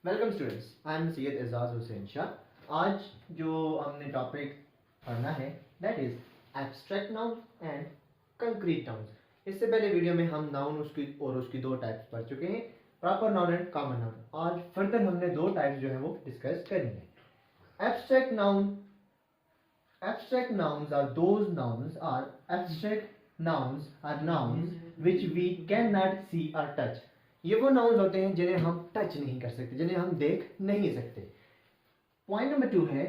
Welcome students, I am Syed Ejaz Hussain Shah. आज जो हमने टॉपिक पढ़ना है that is abstract noun and concrete noun. इससे पहले वीडियो में हम नाउन उसकी दो टाइप्स पढ़ चुके हैं, proper noun and common noun. आज फर्दर हमने दो टाइप्स जो है वो डिस्कस करनी है। Abstract nouns are those nouns are abstract nouns are nouns which we cannot see or touch। ये वो नाउन्स होते हैं जिन्हें हम टच नहीं कर सकते, जिन्हें हम देख नहीं सकते। पॉइंट नंबर 2 है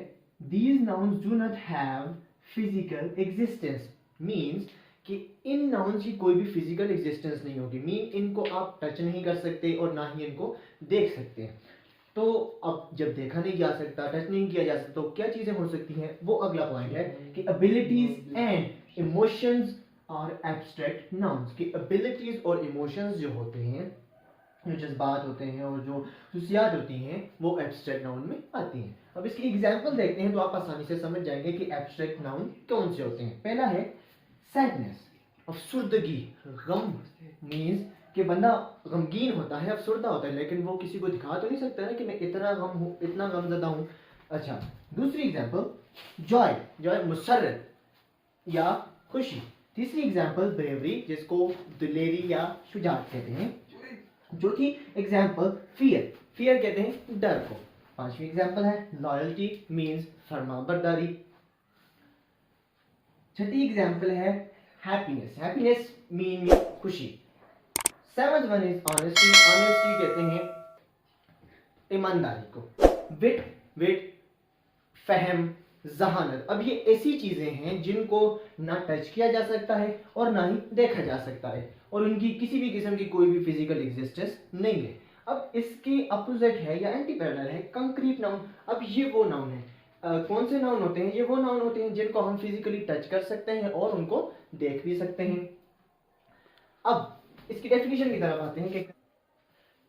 these nouns do not have physical existence, means कि इन नाउन्स की कोई भी फिजिकल एग्जिस्टेंस नहीं होगी। मीन इनको आप टच नहीं कर सकते और ना ही इनको देख सकते हैं। तो अब जब देखा नहीं जा सकता, टच नहीं किया जा सकता, तो क्या चीजें हो सकती हैं, वो अगला पॉइंट है कि एबिलिटीज एंड इमोशंस और एब्स्ट्रैक्ट नाउन्स की एबिलिटीज और इमोशंस जो होते हैं, जो जज्बात होते हैं और जो खुशियात होती हैं, वो एब्स्ट्रैक्ट नाउन में आती हैं। अब इसकी एग्जांपल देखते हैं तो आप आसानी से समझ जाएंगे कि एब्स्ट्रैक्ट नाउन कौन से होते हैं। पहला है सैडनेस, अफसुर्दगी, गम, मीन्स कि बंदा गमगीन होता है, अफसुर्दा होता है, लेकिन वो किसी को दिखा तो नहीं सकता ना कि मैं इतना गम हूँ, इतना गमज़दा हूँ। अच्छा, दूसरी एग्जांपल जॉय, जॉय मुसर्रत या खुशी। तीसरी एग्जांपल ब्रेवरी, जिसको दिलेरी या शुजाअत कहते हैं। चौथी एग्जांपल फियर, फियर कहते हैं डर को। पांचवी एग्जांपल है लॉयल्टी, मीन्स फरमाबरदारी। छठी एग्जांपल है हैप्पीनेस, हैप्पीनेस मीन खुशी। Seventh one is honesty, honesty कहते हैं ईमानदारी को। विट, विट फहम, जहानत। अब ये ऐसी चीजें हैं जिनको ना टच किया जा सकता है और ना ही देखा जा सकता है और उनकी किसी भी किस्म की कोई भी फिजिकल एग्जिस्टेंस नहीं है। अब इसके अपोजिट है या एंटी पैरेलल है कंक्रीट नाउन। अब ये वो नाउन है, कौन से नाउन होते हैं, ये वो नाउन होते हैं जिनको हम फिजिकली टच कर सकते हैं और उनको देख भी सकते हैं। अब इसकी डेफिनेशन की तरफ आते हैं कि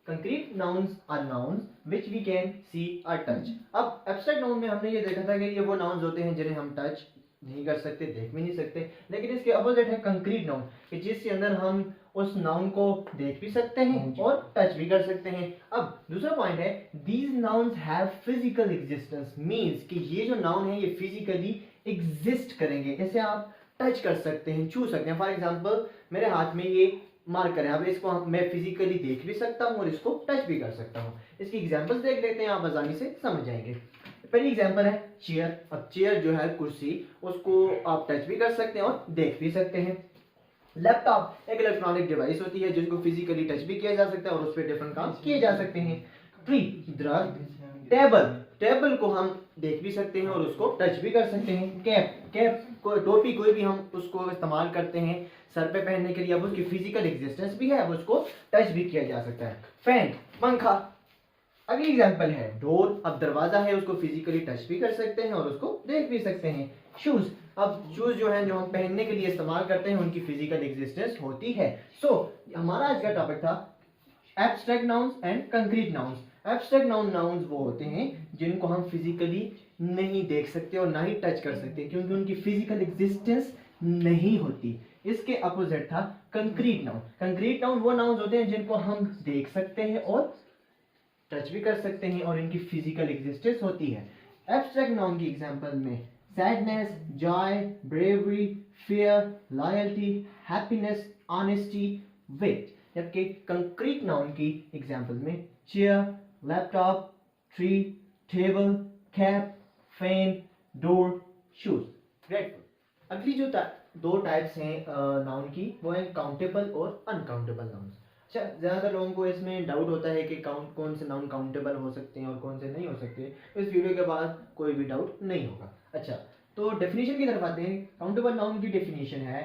concrete nouns are nouns which we can see और टच। अब एब्स्ट्रैक्ट नाउन में हमने ये देखा था कि ये वो नाउन्स होते हैं जिन्हें हम टच नहीं कर सकते, देख भी नहीं सकते। लेकिन इसके अपोजिट है कंक्रीट नाउन, कि जिसके अंदर हम उस नाउन को देख भी सकते हैं और टच भी कर सकते हैं। अब दूसरा पॉइंट है these nouns have physical existence, means कि ये जो नाउन है ये फिजिकली एग्जिस्ट करेंगे, इसे आप टच कर सकते हैं, छू सकते हैं। फॉर एग्जाम्पल मेरे हाथ में ये मार्कर है, अब इसको मैं फिजिकली देख भी सकता हूँ और इसको टच भी कर सकता हूँ। इसकी एग्जांपल्स देख लेते हैं, आप आसानी से समझ जाएंगे। पहली एग्जांपल है चेयर। अब चेयर जो है कुर्सी, उसको आप टच भी कर सकते हैं और देख भी सकते हैं। लैपटॉप एक इलेक्ट्रॉनिक डिवाइस होती है जिसको फिजिकली टच भी किया जा सकता है और उस पर डिफरेंट काम किए जा सकते हैं। ट्री, दरख्त। टेबल, टेबल को हम देख भी सकते हैं और उसको टच भी कर सकते हैं। कैप, कैप को टोपी कोई भी हम उसको इस्तेमाल करते हैं सर पे पहनने के लिए, अब उसकी फिजिकल एग्जिस्टेंस भी है, अब उसको टच भी किया जा सकता है। फैन, पंखा। अगली एग्जांपल है डोर, अब दरवाजा है, उसको फिजिकली टच भी कर सकते हैं और उसको देख भी सकते हैं। शूज, अब शूज जो है जो हम पहनने के लिए इस्तेमाल करते हैं उनकी फिजिकल एग्जिस्टेंस होती है। सो हमारा आज का टॉपिक था abstract nouns and concrete nouns. Abstract nouns वो होते हैं जिनको हम फिजिकली नहीं देख सकते और ना ही टच कर सकते क्योंकि उनकी फिजिकल एग्जिस्टेंस नहीं होती। इसके अपोजिट था कंक्रीट नाउन। कंक्रीट नाउन वो नाउन्स होते हैं जिनको हम देख सकते हैं और टच भी कर सकते हैं और इनकी फिजिकल एग्जिस्टेंस होती है। एब्स्ट्रैक्ट नाउन की एग्जांपल में sadness, joy, bravery, fear, loyalty, happiness, honesty, wit. जबकि कंक्रीट नाउन की एग्जांपल में chair, laptop, tree, table, cap, fan, door, shoes. Grateful. अगली जो दो टाइप्स हैं नाउन की, वो है काउंटेबल और अनकाउंटेबल नाउन। अच्छा, ज़्यादातर लोगों को इसमें डाउट होता है कि कौन से नाउन काउंटेबल हो सकते हैं और कौन से नहीं हो सकते। तो इस वीडियो के बाद कोई भी डाउट नहीं होगा। अच्छा, तो डेफिनेशन की तरफ आते हैं। काउंटेबल नाउन की डेफिनेशन है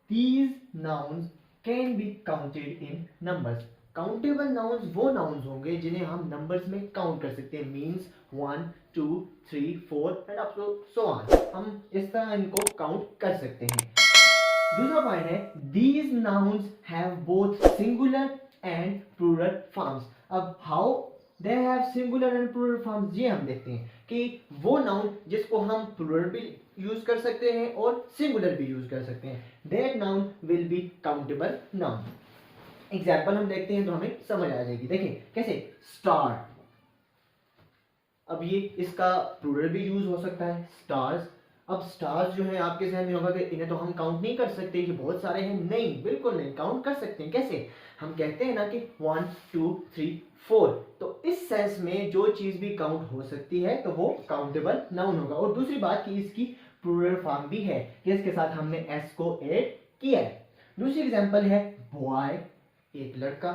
these nouns can be counted in numbers. Countable nouns वो नाउन्स होंगे जिन्हें हम नंबर्स में काउंट कर सकते हैं, means 1 2 3 4 and up to so on. हम इस तरह इनको काउंट कर सकते हैं। दूसरा पॉइंट है these nouns have both singular and plural forms. अब how they have singular and plural forms, ये हम देखते हैं कि वो नाउन जिसको हम प्लूरल भी यूज कर सकते हैं और सिंगुलर भी यूज कर सकते हैं, that noun will be countable noun. Example हम देखते हैं तो हमें समझ आ जाएगी। देखें कैसे, स्टार, अब ये इसका प्लूरल भी यूज हो सकता है, स्टार्स। अब स्टार्स जो है आपके जहन में होगा कि इन्हें तो हम काउंट नहीं कर सकते, ये बहुत सारे हैं। नहीं, बिल्कुल नहीं, काउंट कर सकते हैं। कैसे? हम कहते हैं ना कि 1 2 3 4। तो इस सेंस में जो चीज भी काउंट हो सकती है तो वो काउंटेबल नाउन होगा। और दूसरी बात कि इसकी प्लूरल फॉर्म भी है, इसके साथ हमने एस को ऐड किया है। दूसरी एग्जांपल है बॉय, एक लड़का,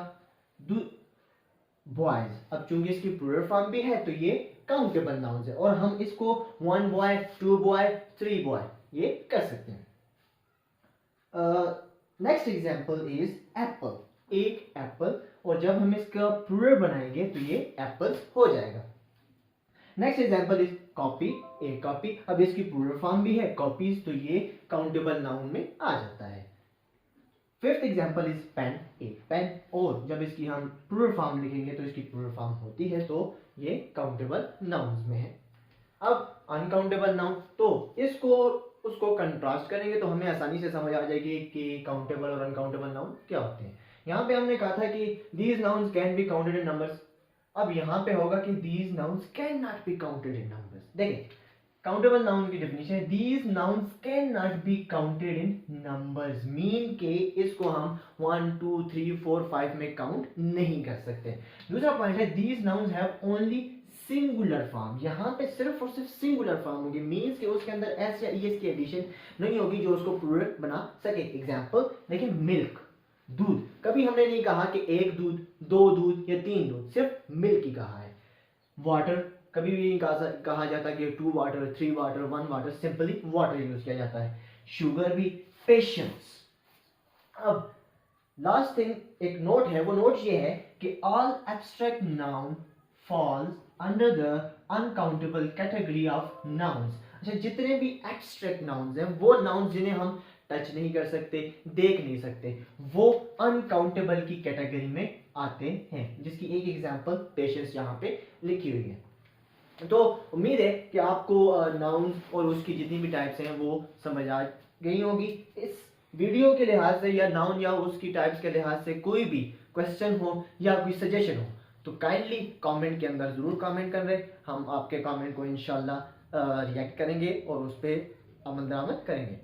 बॉयज। अब चूंकि इसकी प्लूरल फॉर्म भी है तो ये काउंटेबल नाउन है और हम इसको 1 बॉय 2 बॉय 3 बॉय ये कर सकते हैं। नेक्स्ट एग्जांपल इज एप्पल, एक एप्पल। और जब हम इसका प्लूरल बनाएंगे तो ये एप्पल हो जाएगा। नेक्स्ट एग्जांपल इज कॉपी, एक कॉपी। अब इसकी प्लूरल फॉर्म भी है कॉपीज, तो ये काउंटेबल नाउन में आ जाता है। फिफ्थ एग्जांपल इज पेन, एक पेन। और जब इसकी हम प्लूरल फॉर्म लिखेंगे तो इसकी प्लूरल फॉर्म होती है तो ये काउंटेबल नाउन्स में है। अब अनकाउंटेबल नाउन, तो इसको उसको कंट्रास्ट करेंगे तो हमें आसानी से समझ आ जाएगी कि काउंटेबल और अनकाउंटेबल नाउन क्या होते हैं। यहाँ पे हमने कहा था कि these nouns can be counted in numbers. अब यहाँ पे होगा कि these nouns can not be counted in numbers. देखिए काउंटेबल नाउन की डेफिनेशन है these nouns can not be counted in numbers, mean के इसको हम 1 2 3 4 5 में काउंट नहीं कर सकते। दूसरा पॉइंट है these nouns have only singular form, यहाँ पे सिर्फ और सिर्फ सिंगुलर फॉर्म होगी, मीन्स के उसके अंदर एस या ईएस की एडिशन नहीं होगी जो उसको प्लूरल बना सके। एग्जाम्पल देखिए मिल्क, दूध। कभी हमने नहीं कहा कि एक दूध, दो दूध या तीन दूध, सिर्फ मिल्क ही कहा है। वाटर, कभी भी नहीं कहा जाता कि 2 water 3 water 1 water, simply water use किया जाता है। शुगर भी, पेशेंस। अब लास्ट थिंग एक नोट है, वो नोट ये है कि all abstract noun falls under the uncountable category of nouns. अच्छा, जितने भी एब्स्ट्रैक्ट नाउन्स हैं वो नाउन्स जिन्हें हम टच नहीं कर सकते, देख नहीं सकते, वो अनकाउंटेबल की कैटेगरी में आते हैं, जिसकी एक एग्जांपल पेशेंस यहाँ पे लिखी हुई है। तो उम्मीद है कि आपको नाउन और उसकी जितनी भी टाइप्स हैं वो समझ आ गई होगी। इस वीडियो के लिहाज से या नाउन या उसकी टाइप्स के लिहाज से कोई भी क्वेश्चन हो या कोई सजेशन हो तो काइंडली कमेंट के अंदर ज़रूर कमेंट कर रहे, हम आपके कमेंट को इंशाल्लाह रिएक्ट करेंगे और उस पर अमल दरामद करेंगे।